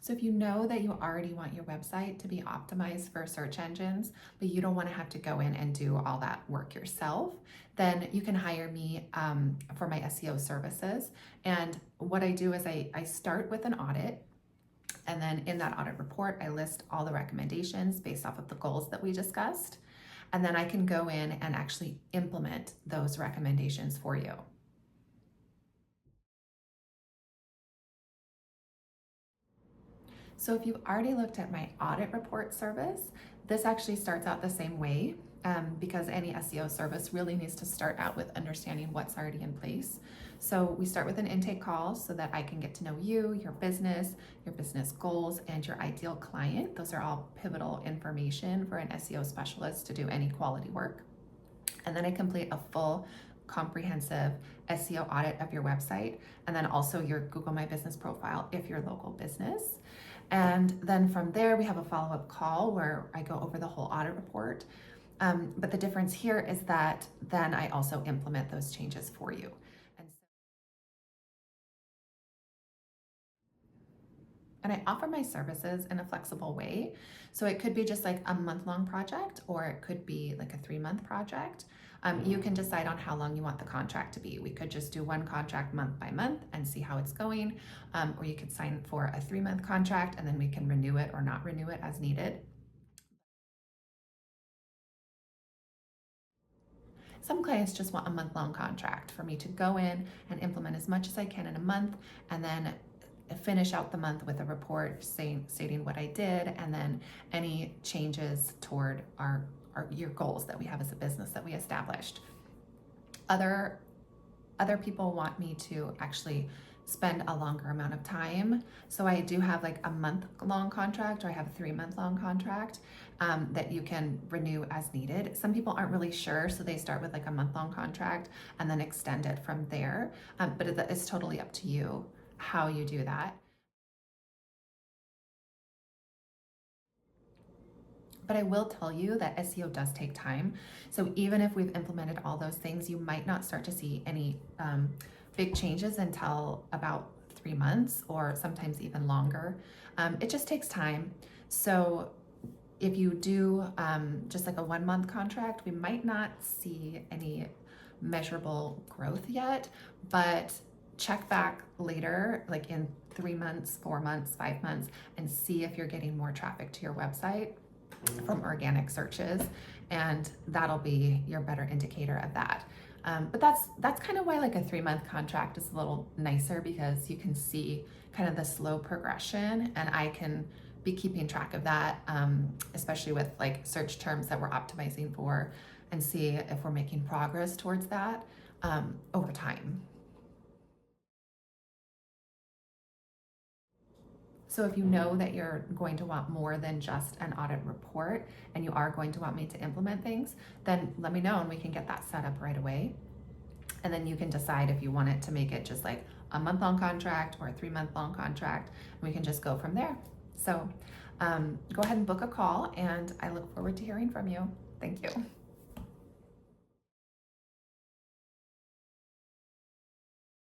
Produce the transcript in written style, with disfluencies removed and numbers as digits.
So if you know that you already want your website to be optimized for search engines, but you don't want to have to go in and do all that work yourself, then you can hire me for my SEO services. And what I do is I start with an audit. And then in that audit report, I list all the recommendations based off of the goals that we discussed. And then I can go in and actually implement those recommendations for you. So if you've already looked at my audit report service, this actually starts out the same way because any SEO service really needs to start out with understanding what's already in place. So we start with an intake call so that I can get to know you, your business goals, and your ideal client. Those are all pivotal information for an SEO specialist to do any quality work. And then I complete a full comprehensive SEO audit of your website, and then also your Google My Business profile if you're a local business. And then from there, we have a follow-up call where I go over the whole audit report. But the difference here is that then I also implement those changes for you. And I offer my services in a flexible way. So it could be just like a month-long project, or it could be like a 3-month project. You can decide on how long you want the contract to be. We could just do one contract month by month and see how it's going. Or you could sign for a 3-month contract and then we can renew it or not renew it as needed. Some clients just want a month-long contract for me to go in and implement as much as I can in a month, and then finish out the month with a report stating what I did, and then any changes toward your goals that we have as a business that we established. Other people want me to actually spend a longer amount of time. So I do have like a month-long contract, or I have a 3-month-long contract that you can renew as needed. Some people aren't really sure, so they start with like a month-long contract and then extend it from there. But it's totally up to you how you do that. But I will tell you that SEO does take time. So even if we've implemented all those things, you might not start to see any big changes until about 3 months, or sometimes even longer. It just takes time. So if you do just like a 1-month contract, we might not see any measurable growth yet, but check back later, like in 3 months, 4 months, 5 months, and see if you're getting more traffic to your website from organic searches, and that'll be your better indicator of that. But that's kind of why like a 3-month contract is a little nicer, because you can see kind of the slow progression, and I can be keeping track of that, especially with like search terms that we're optimizing for, and see if we're making progress towards that over time. So if you know that you're going to want more than just an audit report, and you are going to want me to implement things, then let me know and we can get that set up right away. And then you can decide if you want it to make it just like a month-long contract or a 3-month-long contract, and we can just go from there. So go ahead and book a call, and I look forward to hearing from you. Thank you.